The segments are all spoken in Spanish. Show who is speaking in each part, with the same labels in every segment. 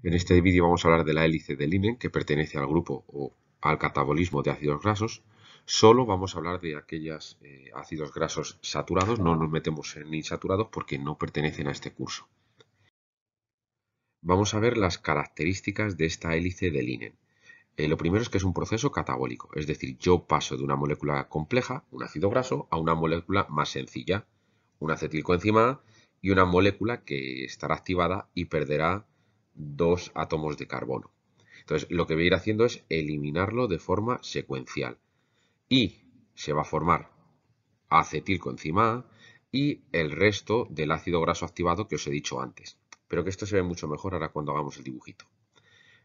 Speaker 1: En este vídeo vamos a hablar de la hélice del linen, que pertenece al grupo o al catabolismo de ácidos grasos. Solo vamos a hablar de aquellos ácidos grasos saturados, no nos metemos en insaturados porque no pertenecen a este curso. Vamos a ver las características de esta hélice del linen. Lo primero es que es un proceso catabólico, es decir, yo paso de una molécula compleja, un ácido graso, a una molécula más sencilla, una acetilcoenzima A, y una molécula que estará activada y perderá dos átomos de carbono. Entonces, lo que voy a ir haciendo es eliminarlo de forma secuencial. Y se va a formar acetilcoenzima A y el resto del ácido graso activado que os he dicho antes. Pero que esto se ve mucho mejor ahora cuando hagamos el dibujito.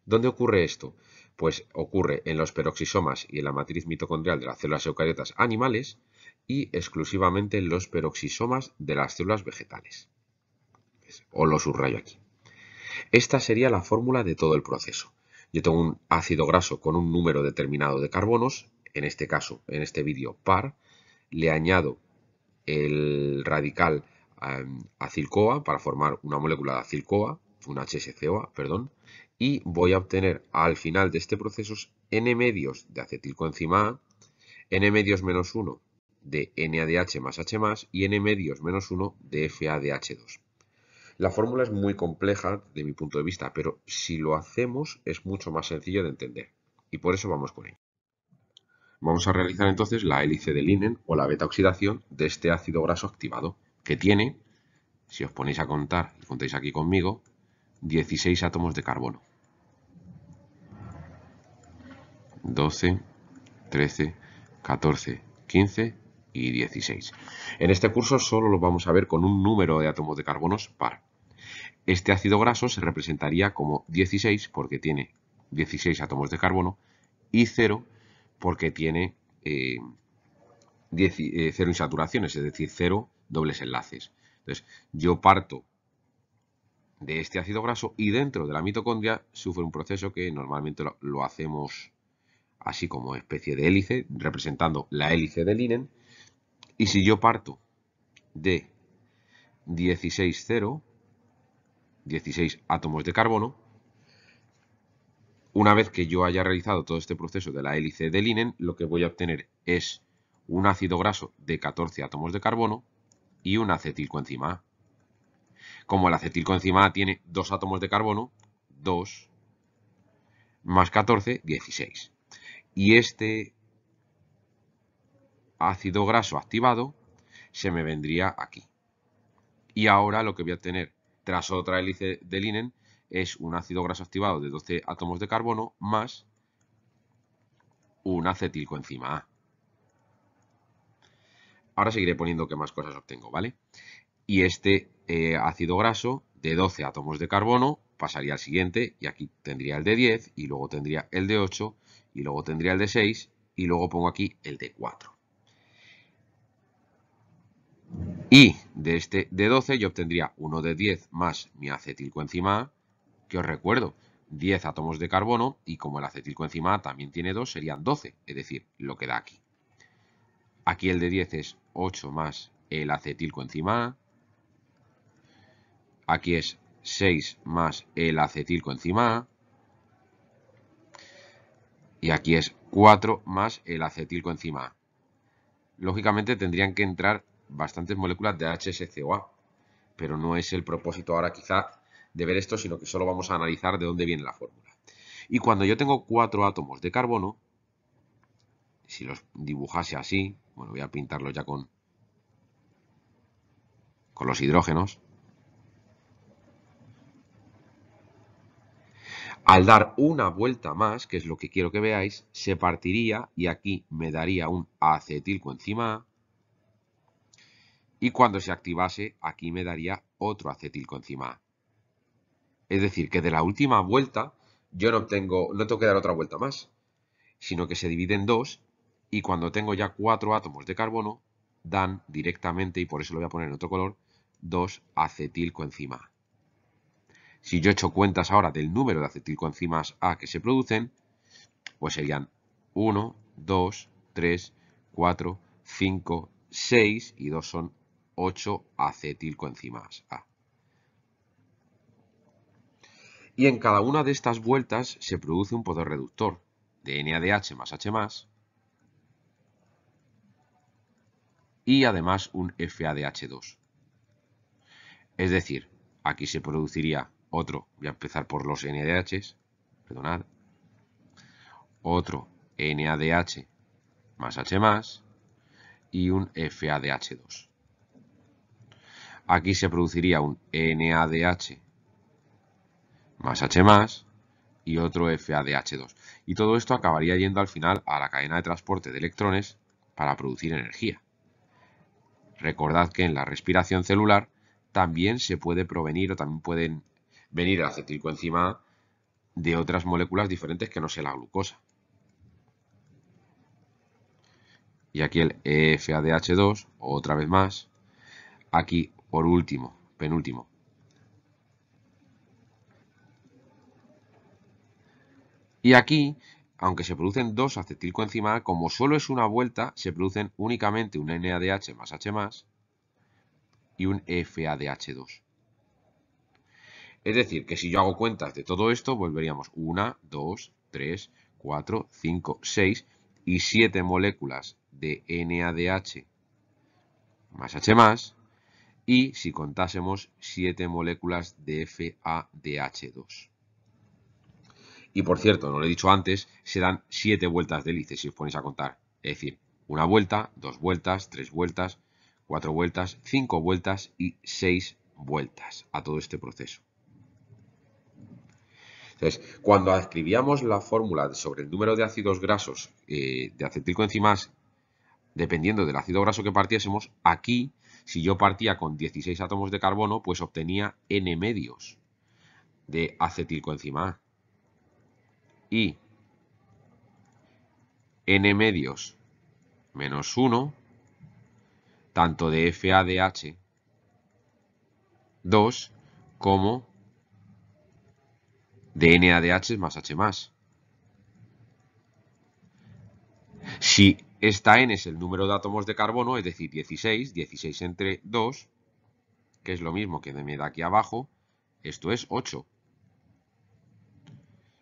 Speaker 1: ¿Dónde ocurre esto? Pues ocurre en los peroxisomas y en la matriz mitocondrial de las células eucariotas animales y exclusivamente en los peroxisomas de las células vegetales. Os lo subrayo aquí. Esta sería la fórmula de todo el proceso. Yo tengo un ácido graso con un número determinado de carbonos, en este caso, en este vídeo par, le añado el radical acil-CoA para formar una molécula de acil-CoA, un HSCOA, perdón, y voy a obtener al final de este proceso N medios de acetilcoenzima A, N medios menos 1 de NADH más H más y N medios menos 1 de FADH2. La fórmula es muy compleja de mi punto de vista, pero si lo hacemos es mucho más sencillo de entender. Y por eso vamos con ello. Vamos a realizar entonces la hélice de linen o la beta oxidación de este ácido graso activado, que tiene, si os ponéis a contar y contáis aquí conmigo, 16 átomos de carbono. 12, 13, 14, 15 y 16. En este curso solo lo vamos a ver con un número de átomos de carbonos par. Este ácido graso se representaría como 16 porque tiene 16 átomos de carbono y 0 porque tiene 0 insaturaciones, es decir, 0 dobles enlaces. Entonces, yo parto de este ácido graso y dentro de la mitocondria sufre un proceso que normalmente lo hacemos así como especie de hélice, representando la hélice del linen. Y si yo parto de 16,0, 16 átomos de carbono, una vez que yo haya realizado todo este proceso de la hélice del linen, lo que voy a obtener es un ácido graso de 14 átomos de carbono y una acetilcoenzima A. Como la acetilcoenzima A tiene 2 átomos de carbono, 2 más 14, 16. Y este ácido graso activado se me vendría aquí. Y ahora lo que voy a obtener tras otra hélice de linen es un ácido graso activado de 12 átomos de carbono más una acetilcoenzima A. Ahora seguiré poniendo qué más cosas obtengo, ¿vale? Y este ácido graso de 12 átomos de carbono pasaría al siguiente y aquí tendría el de 10 y luego tendría el de 8 y luego tendría el de 6 y luego pongo aquí el de 4. Y de este de 12 yo obtendría uno de 10 más mi acetilcoenzima A, que os recuerdo, 10 átomos de carbono y como el acetilcoenzima A también tiene 2 serían 12, es decir, lo que da aquí. Aquí el de 10 es 8 más el acetilcoenzima A. Aquí es 6 más el acetilcoenzima A. Y aquí es 4 más el acetilcoenzima A. Lógicamente tendrían que entrar bastantes moléculas de HSCOA, pero no es el propósito ahora quizá de ver esto, sino que solo vamos a analizar de dónde viene la fórmula. Y cuando yo tengo 4 átomos de carbono, si los dibujase así, bueno, voy a pintarlos ya con los hidrógenos. Al dar una vuelta más, que es lo que quiero que veáis, se partiría y aquí me daría un acetilcoenzima A. Y cuando se activase, aquí me daría otro acetilcoenzima A. Es decir, que de la última vuelta yo no tengo que dar otra vuelta más, sino que se divide en dos y cuando tengo ya 4 átomos de carbono, dan directamente, y por eso lo voy a poner en otro color, 2 acetilcoenzima A. Si yo echo cuentas ahora del número de acetilcoenzimas A que se producen, pues serían 1, 2, 3, 4, 5, 6 y 2 son 8 acetilcoenzimas A. Y en cada una de estas vueltas se produce un poder reductor de NADH más H+, y además un FADH2. Es decir, aquí se produciría otro, voy a empezar por los NADH, perdonad, otro NADH más H+, y un FADH2. Aquí se produciría un NADH más H+, y otro FADH2. Y todo esto acabaría yendo al final a la cadena de transporte de electrones para producir energía. Recordad que en la respiración celular también se puede provenir o también pueden venir el acetilcoenzima A de otras moléculas diferentes que no sea la glucosa. Y aquí el FADH2, otra vez más. Aquí, por último, penúltimo, y aquí, aunque se producen dos acetilcoenzima A, como solo es una vuelta, se producen únicamente un NADH más H+ y un FADH2. Es decir, que si yo hago cuentas de todo esto, volveríamos 1, 2, 3, 4, 5, 6 y 7 moléculas de NADH más H+, y si contásemos 7 moléculas de FADH2. Y por cierto, no lo he dicho antes, se dan 7 vueltas de hélice si os ponéis a contar. Es decir, una vuelta, 2 vueltas, 3 vueltas, 4 vueltas, 5 vueltas y 6 vueltas a todo este proceso. Entonces, cuando escribíamos la fórmula sobre el número de ácidos grasos de acetilcoenzimas, dependiendo del ácido graso que partiésemos, aquí, si yo partía con 16 átomos de carbono, pues obtenía N medios de acetilcoenzima A. Y N medios menos 1, tanto de FADH2 como de NADH más H+. Si esta N es el número de átomos de carbono, es decir, 16, 16 entre 2, que es lo mismo que me da aquí abajo, esto es 8.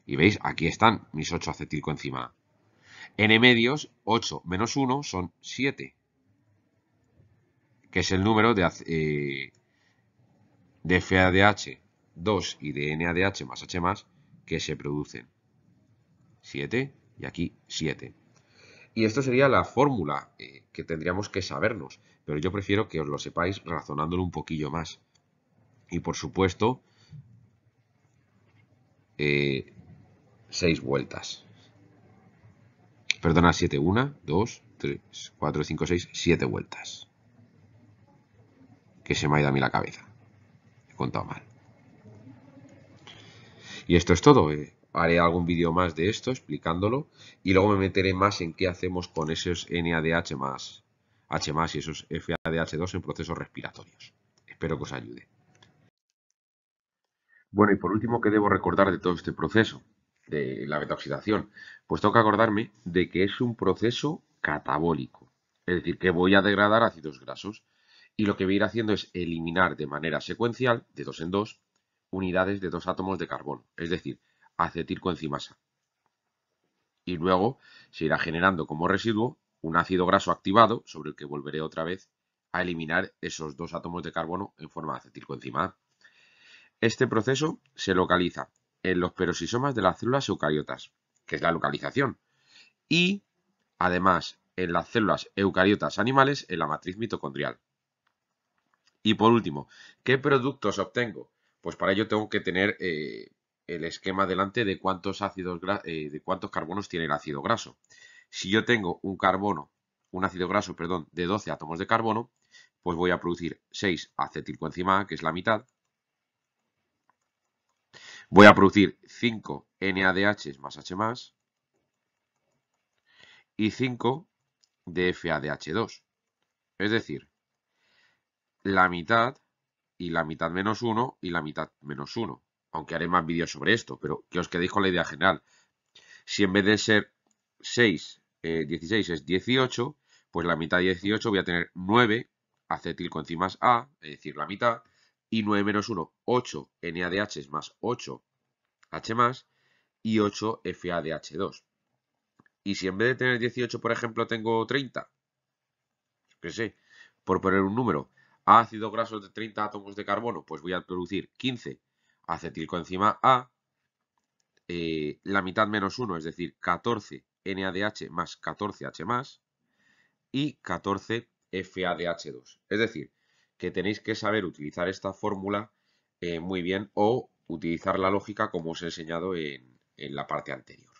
Speaker 1: Y veis, aquí están mis 8 acetilcoenzima A. N medios, 8 menos 1 son 7, que es el número de FADH2 y de NADH más H+, que se producen. 7 y aquí 7. Y esto sería la fórmula que tendríamos que sabernos, pero yo prefiero que os lo sepáis razonándolo un poquillo más. Y por supuesto, 6 vueltas. Perdona, 7, 1, 2, 3, 4, 5, 6, 7 vueltas. Que se me ha ido a mí la cabeza. He contado mal. Y esto es todo. Haré algún vídeo más de esto explicándolo y luego me meteré más en qué hacemos con esos NADH más H+ y esos FADH2 en procesos respiratorios. Espero que os ayude. Bueno, y por último, ¿qué debo recordar de todo este proceso de la beta-oxidación? Pues tengo que acordarme de que es un proceso catabólico, es decir, que voy a degradar ácidos grasos y lo que voy a ir haciendo es eliminar de manera secuencial, de 2 en 2, unidades de 2 átomos de carbono, es decir, acetilcoenzimasa. Y luego se irá generando como residuo un ácido graso activado sobre el que volveré otra vez a eliminar esos 2 átomos de carbono en forma de acetilcoenzima A. Este proceso se localiza en los peroxisomas de las células eucariotas, que es la localización, y además en las células eucariotas animales en la matriz mitocondrial. Y por último, ¿qué productos obtengo? Pues para ello tengo que tener el esquema delante de cuántos carbonos tiene el ácido graso. Si yo tengo un ácido graso, perdón, de 12 átomos de carbono, pues voy a producir 6 acetilcoenzima A, que es la mitad. Voy a producir 5 NADH más H+, y 5 de FADH2. Es decir, la mitad y la mitad menos 1 y la mitad menos 1. Aunque haré más vídeos sobre esto, pero que os quedéis con la idea general. Si en vez de ser 16 es 18, pues la mitad de 18 voy a tener 9 acetilcoenzimas A, es decir, la mitad, y 9 menos 1, 8 NADH más 8 H+, y 8 FADH2. Y si en vez de tener 18, por ejemplo, tengo 30, qué sé, por poner un número, ácidos grasos de 30 átomos de carbono, pues voy a producir 15 acetilcoenzima A, la mitad menos 1, es decir, 14 NADH más 14H+, y 14 FADH2. Es decir, que tenéis que saber utilizar esta fórmula muy bien o utilizar la lógica como os he enseñado en la parte anterior.